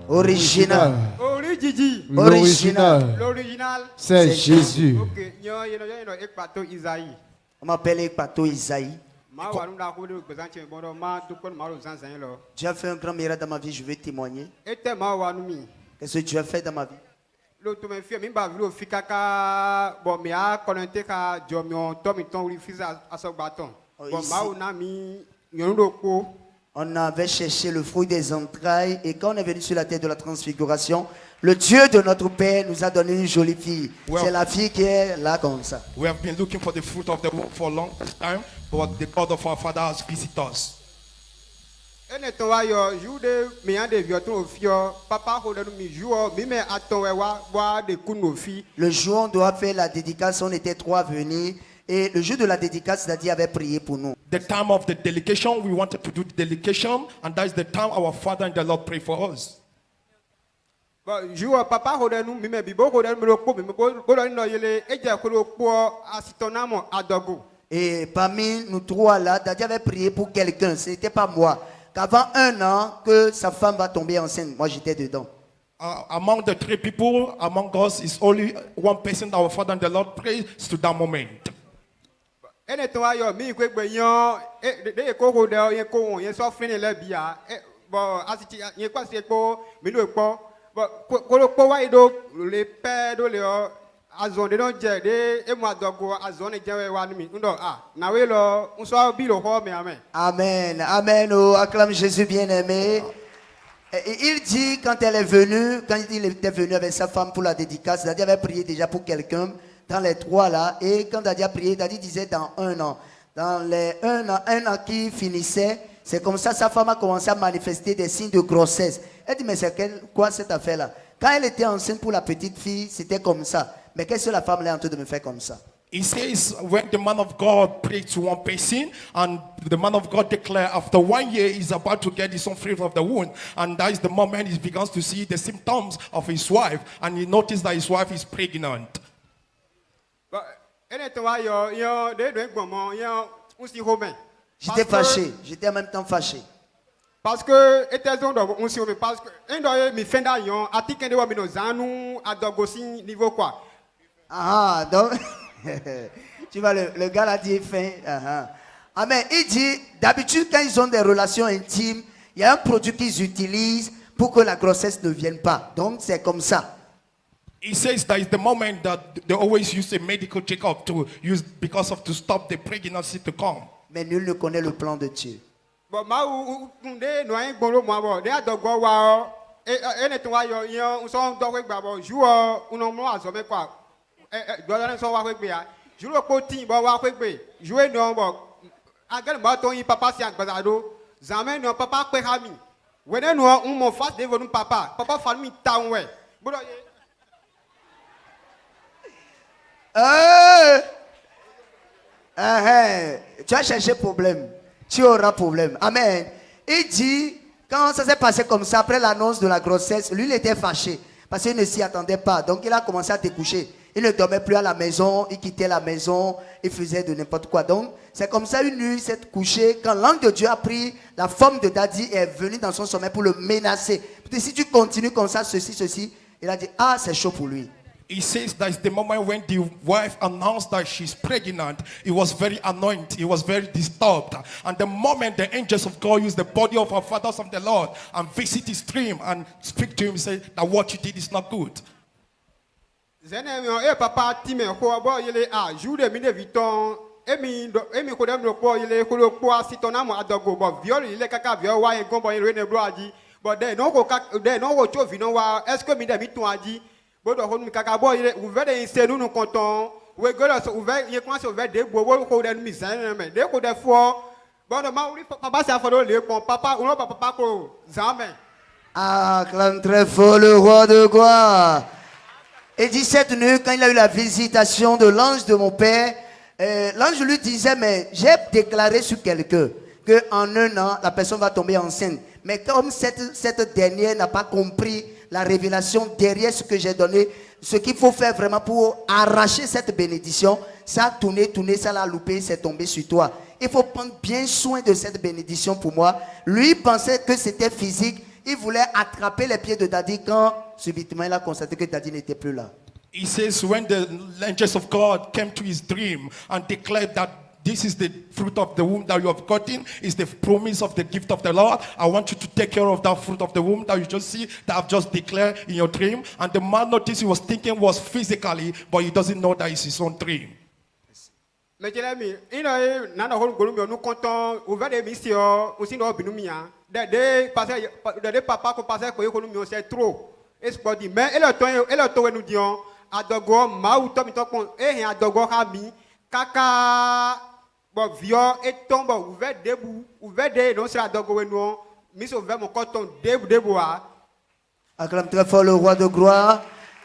Original. L'original. L'original. C'est Jésus. Ok. On m'appelle Ekpato Isaïe. Dieu a fait un grand miracle dans ma vie, je vais témoigner. Qu'est-ce que Dieu a fait dans ma vie? On avait cherché le fruit des entrailles et quand on est venu sur la terre de la transfiguration, le Dieu de notre Père nous a donné une jolie fille. C'est la fille qui est là comme ça. We have been looking for the fruit of the womb for a long time, but the God of our Father has visited us. Le jour où on doit faire la dédicace, on était 3 venus. Et le jour de la dédicace, Daddy avait prié pour nous. The time of the dedication, we wanted to do the dedication, and that is the time our Father and the Lord pray for us. Et parmi nous 3 là, Daddy avait prié pour quelqu'un, ce n'était pas moi. Qu'avant 1 an, que sa femme va tomber enceinte. Moi, j'étais dedans. Among the 3 people, among us is only one person that our Father and the Lord prays to that moment. Amen, amen, oh, acclame Jésus bien-aimé. Il dit quand elle est venue, quand il était venu avec sa femme pour la dédicace, Daddy avait prié déjà pour quelqu'un dans les 3 là. Et quand Daddy a prié, Daddy disait dans 1 an. Dans les 1 an qui finissait, c'est comme ça sa femme a commencé à manifester des signes de grossesse. Elle dit mais c'est quoi cette affaire là? Quand elle était enceinte pour la petite fille, c'était comme ça. Mais qu'est-ce que la femme est en train de me faire comme ça? He says when the man of God prayed to one person and the man of God declared after 1 year he's about to get his own fruit of the womb, and that is the moment he begins to see the symptoms of his wife, and he noticed that his wife is pregnant. J'étais fâché, j'étais en même temps fâché. Parce que Ah, donc, tu vois, le gars l'a dit fin. Amen. Il dit, d'habitude, quand ils ont des relations intimes, il y a un produit qu'ils utilisent pour que la grossesse ne vienne pas. Donc, c'est comme ça. He says that is the moment that they always use a medical checkup to use because of to stop the pregnancy to come. Mais nul ne connaît le plan de Dieu. Tu as cherché problème. Tu auras problème. Amen. Il dit, quand ça s'est passé comme ça, après l'annonce de la grossesse, lui, il était fâché. Parce qu'il ne s'y attendait pas. Donc, il a commencé à découcher. Il ne dormait plus à la maison. Il quittait la maison. Il faisait de n'importe quoi. Donc, c'est comme ça, une nuit, il s'est couché. Quand l'ange de Dieu a pris la forme de Daddy et est venu dans son sommeil pour le menacer. Parce que si tu continues comme ça, ceci, il a dit, ah, c'est chaud pour lui. He says that is the moment when the wife announced that she's pregnant. He was very annoyed. He was very disturbed. And the moment the angels of God used the body of our fathers of the Lord and visit his dream and speak to him, say that what you did is not good. Acclame très fort le roi de gloire. Et dit cette nuit, quand il a eu la visitation de l'ange de mon père, l'ange lui disait, mais j'ai déclaré sur quelqu'un qu'en 1 an, la personne va tomber enceinte. Mais comme cette dernière n'a pas compris la révélation derrière ce que j'ai donné, ce qu'il faut faire vraiment pour arracher cette bénédiction, ça a tourné, ça l'a loupé, c'est tombé sur toi. Il faut prendre bien soin de cette bénédiction pour moi. Lui pensait que c'était physique. il voulait attraper les pieds de Daddy quand subitement il a constaté que Daddy n'était plus là. He says, when the angels of God came to his dream and declared that this is the fruit of the womb that you have gotten, is the promise of the gift of the Lord. I want you to take care of that fruit of the womb that you just see, that I've just declared in your dream. And the man noticed he was thinking was physically, but he doesn't know that it's his own dream. Mais je l'ai mis. Il a nana hol golumio nous comptons ouvert des missions aussi nous binumia. Des papa qu'on passait pour golumio c'est trop. Est-ce qu'on dit mais elle to nous dions adogo ma ou to mi to kon e hen adogo ha mi kaka bo vio et tombe ouvert debout ouvert des non c'est adogo nous mis ouvert mon coton debout a. Acclame très fort le roi de gloire.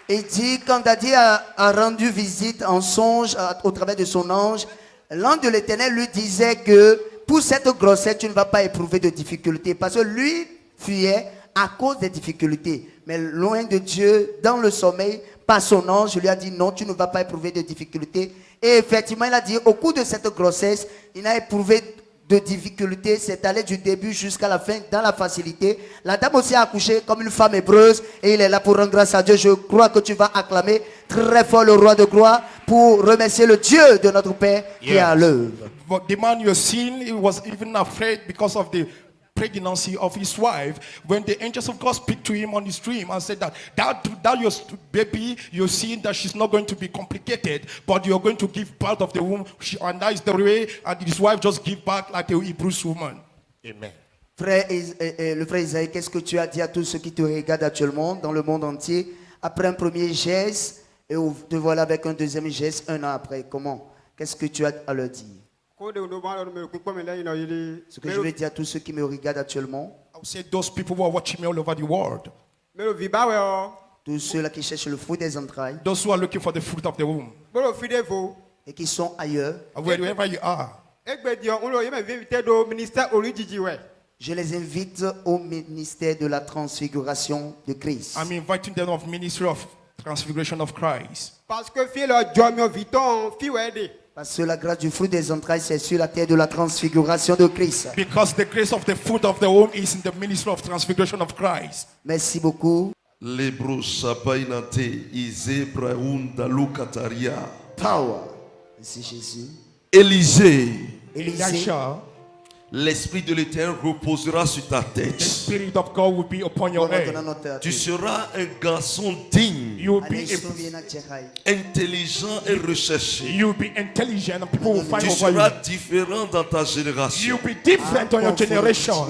Il dit, quand Daddy a rendu visite en songe au travers de son ange, l'ange de l'Éternel lui disait que pour cette grossesse, tu ne vas pas éprouver de difficultés. Parce que lui fuyait à cause des difficultés. Mais loin de Dieu, dans le sommeil, par son ange, lui a dit non, tu ne vas pas éprouver de difficultés. Et effectivement, il a dit, au cours de cette grossesse, il n'a éprouvé de difficultés, c'est allé du début jusqu'à la fin dans la facilité. La dame aussi a accouché comme une femme hébreuse et il est là pour rendre grâce à Dieu. Je crois que tu vas acclamer très fort le roi de gloire pour remercier le Dieu de notre Père qui est à l'œuvre. But the man you're seeing, he was even afraid because of the pregnancy of his wife. When the angels of God speak to him on his dream and said that your baby, you're seeing that she's not going to be complicated, but you're going to give birth of the womb, and that is the way, and his wife just give back like a Hebrew woman. Amen. Frère, le frère Isaïe, qu'est-ce que tu as dit à tous ceux qui te regardent actuellement dans le monde entier? Après un premier geste, et te voilà avec un deuxième geste un an après. Comment? Qu'est-ce que tu as à leur dire? Ce que je veux dire à tous ceux qui me regardent actuellement, I would say those people who are watching me all over the world, tous ceux-là qui cherchent le fruit des entrailles those who are looking for the fruit of the womb, et qui sont ailleurs, wherever you are, je les invite au ministère de la transfiguration de Christ. I'm inviting them of Ministry of Transfiguration of Christ. Parce que fille leur dormir viton fille aider. Parce que la grâce du fruit des entrailles, c'est sur la terre de la transfiguration de Christ. Because the grace of the fruit of the womb is in the ministry of transfiguration of Christ. Merci beaucoup. Lebro Shapainate Ize Braunda Lukataria. Power. Merci Jésus. Élisée, Élisée, Elisha, l'Esprit de l'Éternel reposera sur ta the tête. Spirit of God will be upon your head. Tu seras un garçon digne, You will be intelligent et recherché. you will be intelligent, and people will find Tu over seras you. différent dans ta génération. You'll be different on your generation.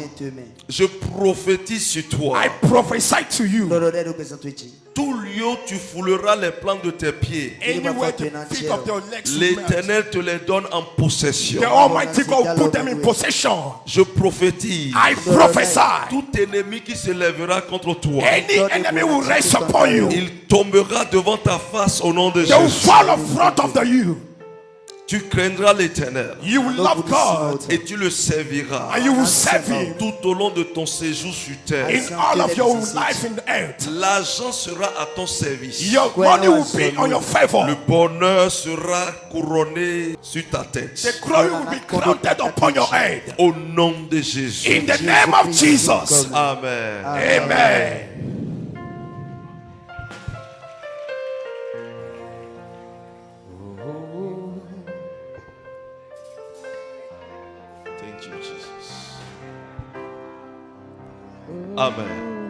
Je prophétise sur toi. I prophesy to you. Tout lieu où tu fouleras les plantes de tes pieds, Anywhere the feet of your legs will melt, l'Éternel te les donne en possession. the Almighty God will put them in possession. Je prophétise. I prophesy. Tout ennemi qui se lèvera contre toi, Any enemy will rise upon you. il tombera devant ta face au nom de They will Jésus. fall in front of you. Tu craindras l'Éternel You will love God et tu le serviras and you will serve Him tout au long de ton séjour sur terre. in all of your life in the earth. L'argent sera à ton service. Your money will be on your favor. Le bonheur sera couronné sur ta tête. The glory will be crowned upon your head. Au nom de Jésus. In the name of Jesus. Amen. Amen. Thank you, Jesus. Amen.